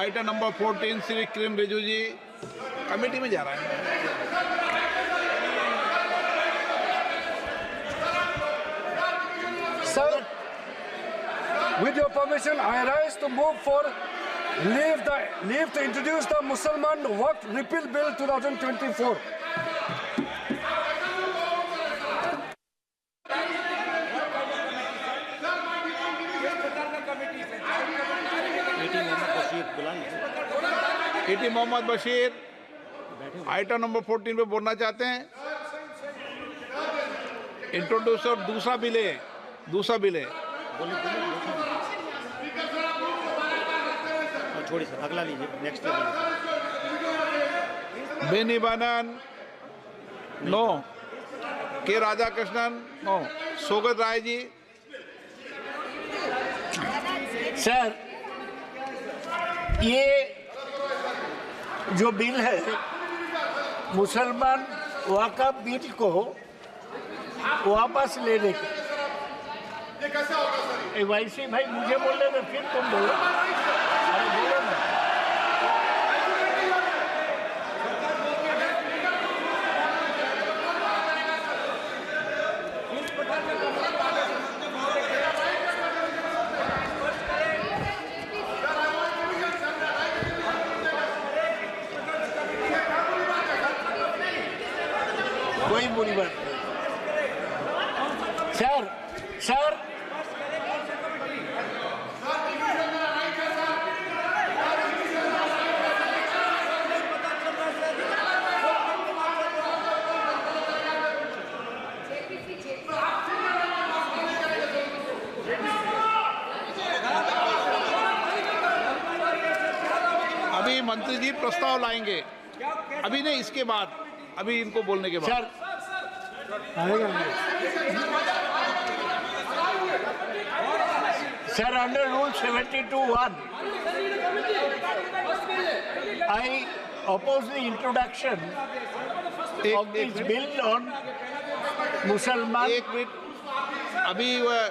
Item number 14 Shri Kiran Rijiju जी committee में जा रहा है। Sir, with your permission, I rise to move for leave to introduce the Mussalman Waqf Repeal Bill 2024. ET Mohammed Basheer item number 14 पे बोलना चाहते हैं। इंट्रोड्यूसर दूसरा बिल है। छोड़िए सर, अगला लीजिए, नेक्स्ट लीजिए। बेनी बानन नो, के राधा कृष्णन नो, सोगत राय जी। सर, ये जो बिल है मुसलमान वक़्फ़ बिल को वापस लेने का, वैसे भाई मुझे बोले तो फिर तुम बोलो। अरे बोलो ना। कोई बुरी बात नहीं। सर अभी मंत्री जी प्रस्ताव लाएंगे, अभी नहीं, इसके बाद, अभी इनको बोलने के बाद। Sir, under Rule 72(1), I oppose the introduction of this bill on Mussalman. एक मिनट, अभी वह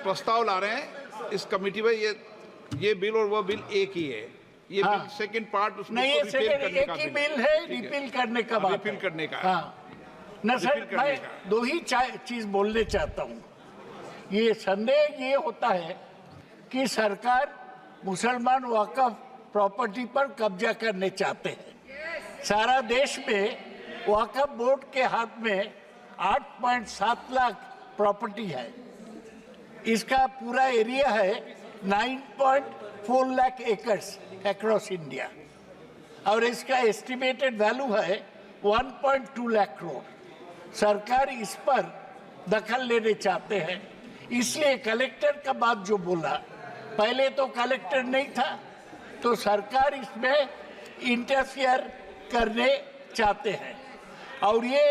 प्रस्ताव ला रहे हैं इस कमेटी में। ये बिल और वो बिल एक ही है। ये बिल सेकंड पार्ट नहीं, ये सेकंड एक ही बिल है, रिपील करने का बात। रिपील करने का। हाँ न सर, मैं दो ही चीज बोलने चाहता हूँ। ये संदेह ये होता है कि सरकार मुसलमान वक़्फ़ प्रॉपर्टी पर कब्जा करने चाहते हैं। सारा देश में वक़्फ़ बोर्ड के हाथ में 8.7 लाख प्रॉपर्टी है। इसका पूरा एरिया है 9.4 लाख एकर्स अक्रॉस इंडिया, और इसका एस्टिमेटेड वैल्यू है 1.2 लाख करोड़। सरकार इस पर दखल लेने चाहते हैं, इसलिए कलेक्टर का बात जो बोला, पहले तो कलेक्टर नहीं था, तो सरकार इसमें इंटरफियर करने चाहते हैं। और ये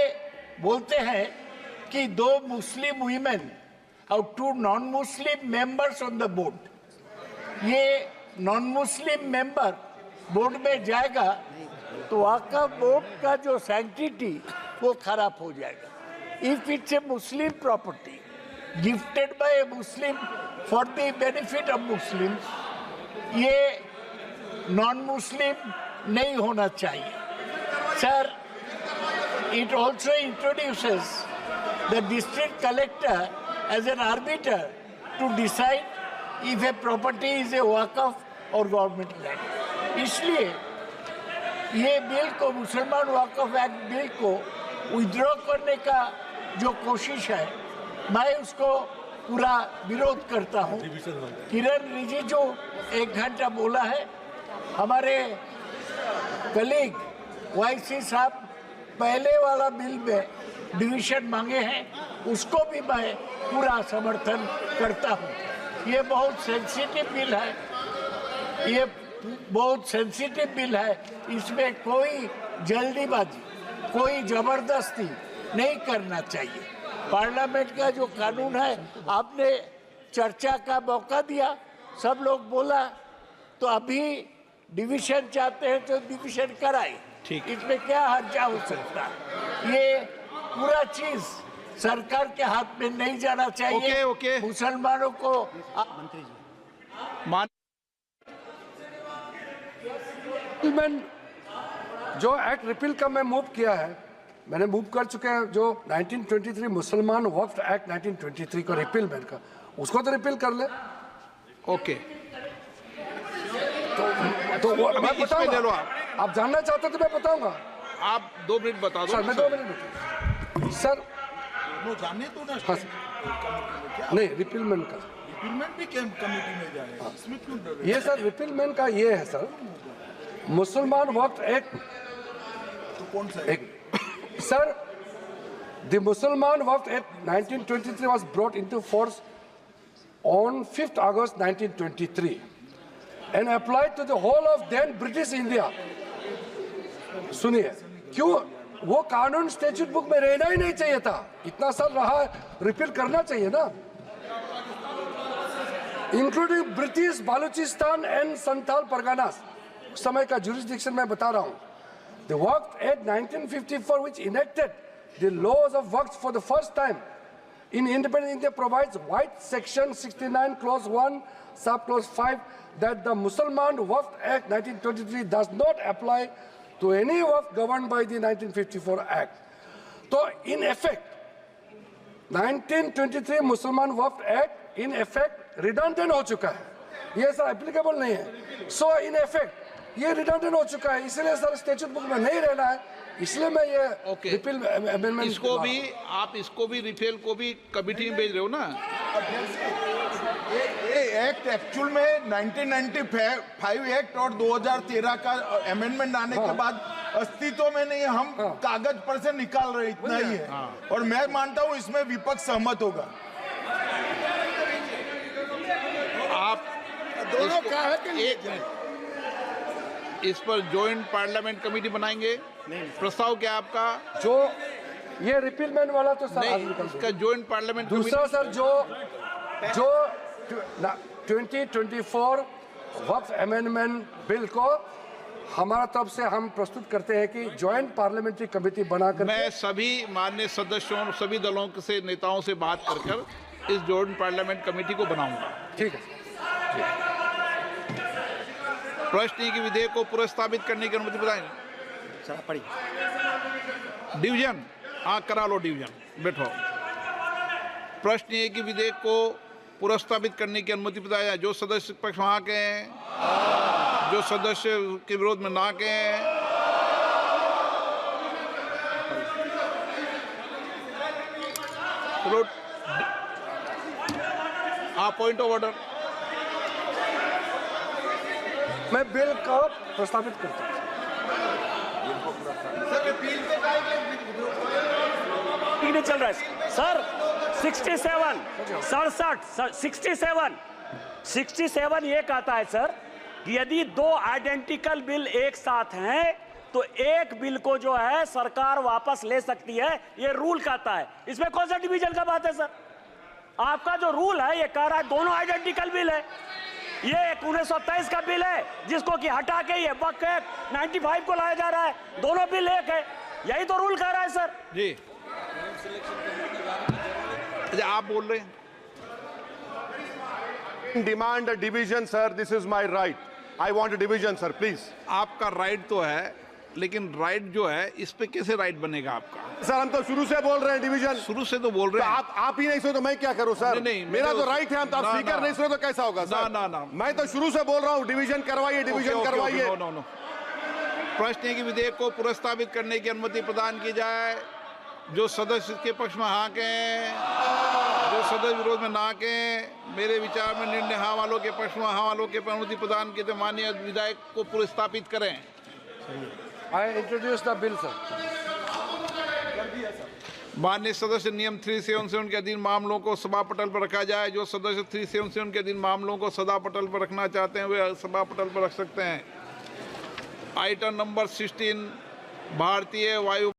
बोलते हैं कि 2 मुस्लिम वीमेन और 2 non Muslim members on the board, ये नॉन मुस्लिम मेंबर बोर्ड में जाएगा तो वक़्फ़ बोर्ड का जो सैंक्टिटी वो खराब हो जाएगा। If it's a Muslim property gifted by a Muslim for the benefit of Muslim, ये नॉन मुस्लिम नहीं होना चाहिए। Sir, it also introduces the district collector as an arbiter to decide if a property is a Waqf or government land. इसलिए ये bill को, मुसलमान Waqf act bill को withdraw करने का जो कोशिश है, मैं उसको पूरा विरोध करता हूँ। किरण रिजिजू 1 घंटा बोला है, हमारे कलीग वाईसी साहब पहले वाला बिल में डिवीजन मांगे हैं, उसको भी मैं पूरा समर्थन करता हूँ। ये बहुत सेंसिटिव बिल है, ये बहुत सेंसिटिव बिल है। इसमें कोई जल्दीबाजी, कोई जबरदस्ती नहीं करना चाहिए। पार्लियामेंट का जो कानून है, आपने चर्चा का मौका दिया, सब लोग बोला, तो अभी डिवीजन चाहते हैं तो डिवीजन कराए, ठीक। इसमें क्या हर्जा हो सकता है? ये पूरा चीज सरकार के हाथ में नहीं जाना चाहिए। ओके। मुसलमानों को मान मैंने जो एक्ट रिपील का मैं मूव किया है, मैंने मूव कर चुके हैं जो 1923 मुसलमान वक्फ एक्ट 1923 को रिपील मैन का, उसको तो रिपील कर ले। ओके, तो मैं इस पे ले लो बताऊंगा, आप। आप जानना चाहते हो तो मैं बताऊंगा आप 2 मिनट बता सर। मैं दो 2 मिनट सर। वो जाने तो ना हाँ, नहीं रिपीलमेंट का रिपीलमेंट भी कमेटी में जाएगा, इसमें क्यों डर रहे हैं? ये सर रिपीलमेंट का ये है सर, मुसलमान वक्फ एक्ट तो कौन सा एक सर, द मुसलमान वक्फ act 1923 was brought into force on 5th August 1923 and applied to the whole of then British India। सुनिए, क्यों वो कानून स्टैट्यूट बुक में रहना ही नहीं चाहिए था, इतना साल रहा, रिपील करना चाहिए ना, including British Baluchistan and Santhal Parganas. उस समय का जुरिस्डिक्शन मैं बता रहा हूं। The Waqf Act 1954, which enacted the laws of Waqf for the first time in independent India, provides White Section 69, Clause 1, Subclause 5, that the Mussalman Waqf Act 1923 does not apply to any Waqf governed by the 1954 Act. So, in effect, 1923 मुसलमान वक्फ act in effect redundant हो चुका है, ये sir applicable नहीं है। सो in effect ये redundant हो चुका है, इसलिए सर स्टैट्यूट बुक में नहीं रहना है, इसलिए मैं ये रिपील अमेंडमेंट इसको भी आप इसको भी रिपेल को भी कमेटी में भेज रहे हो ना। ये एक्ट एक्चुअल में 1995 एक्ट और 2013 का अमेंडमेंट आने के बाद अस्तित्व में नहीं है, हम कागज पर से निकाल रहे, इतना ही है। और मैं मानता हूं इसमें विपक्ष सहमत होगा। आप दोनों क्या है कि एक मिनट, इस पर जॉइंट पार्लियामेंट कमेटी बनाएंगे। प्रस्ताव क्या आपका? जो ये रिपीलमेंट वाला तो सर आज नहीं, निकल इसका जॉइंट पार्लियामेंट दूसरा सर जो 2024 वक्फ अमेंडमेंट बिल को हमारा तरफ से हम प्रस्तुत करते हैं कि जॉइंट पार्लियामेंट्री कमेटी बनाकर मैं सभी माननीय सदस्यों और सभी दलों से नेताओं से बात कर इस जॉइंट पार्लियामेंट कमेटी को बनाऊंगा। ठीक है। प्रश्न है कि विधेयक को पुनर्स्थापित करने की अनुमति बताएं। सर आप पढ़िए। डिवीजन, हाँ करा लो डिवीजन, बैठो। प्रश्न ये कि विधेयक को पुनर्स्थापित करने की अनुमति बताया जाए। जो सदस्य पक्ष वहां के हैं, जो सदस्य के विरोध में ना के हैं। चलो, पॉइंट ऑफ ऑर्डर। मैं बिल को प्रस्तावित करता हूँ। नहीं चल रहा है सर। 67 ये कहता है सर कि यदि 2 आइडेंटिकल बिल एक साथ हैं तो एक बिल को जो है सरकार वापस ले सकती है, ये रूल कहता है। इसमें कौन सा डिवीजन का बात है सर? आपका जो रूल है ये कह रहा है दोनों आइडेंटिकल बिल है। ये 1923 का बिल है जिसको कि हटा के ये वक्फ एक्ट 95 को लाया जा रहा है, दोनों बिल एक है, यही तो रूल कह रहा है सर। जी अच्छा, आप बोल रहे हैं। Demand a division, sir. This is my right. I want a division, sir. Please. आपका राइट तो है, लेकिन राइट जो है इस पे कैसे राइट बनेगा आपका? सर हम तो शुरू से बोल रहे हैं डिवीजन। शुरू से तो बोल तो रहे हैं। आप ही नहीं सुने तो मैं क्या करूं सर? नहीं, मेरा तो राइट है, हम तो आप ना, स्पीकर ना। नहीं सुने तो कैसा होगा सर? ना। मैं तो शुरू से बोल रहा हूं डिवीजन करवाइए, डिवीजन करवाइए। नो। प्रश्न है कि विधेयक को पुनर्स्थापित करने की अनुमति प्रदान की जाए। जो सदस्य के पक्ष में हाँ के, जो सदस्य विरोध में ना के। मेरे विचार में निर्णय हाँ वालों के पक्ष में हाँ वालों के अनुमति प्रदान की तो माननीय विधेयक को पुनर्स्थापित करें। I introduce the bill sir. माननीय सदस्य नियम 377 के अधीन मामलों को सभा पटल पर रखा जाए। जो सदस्य 377 के अधीन मामलों को सभा पटल पर रखना चाहते हैं वे सभा पटल पर रख सकते हैं। आइटम नंबर 16 भारतीय वायु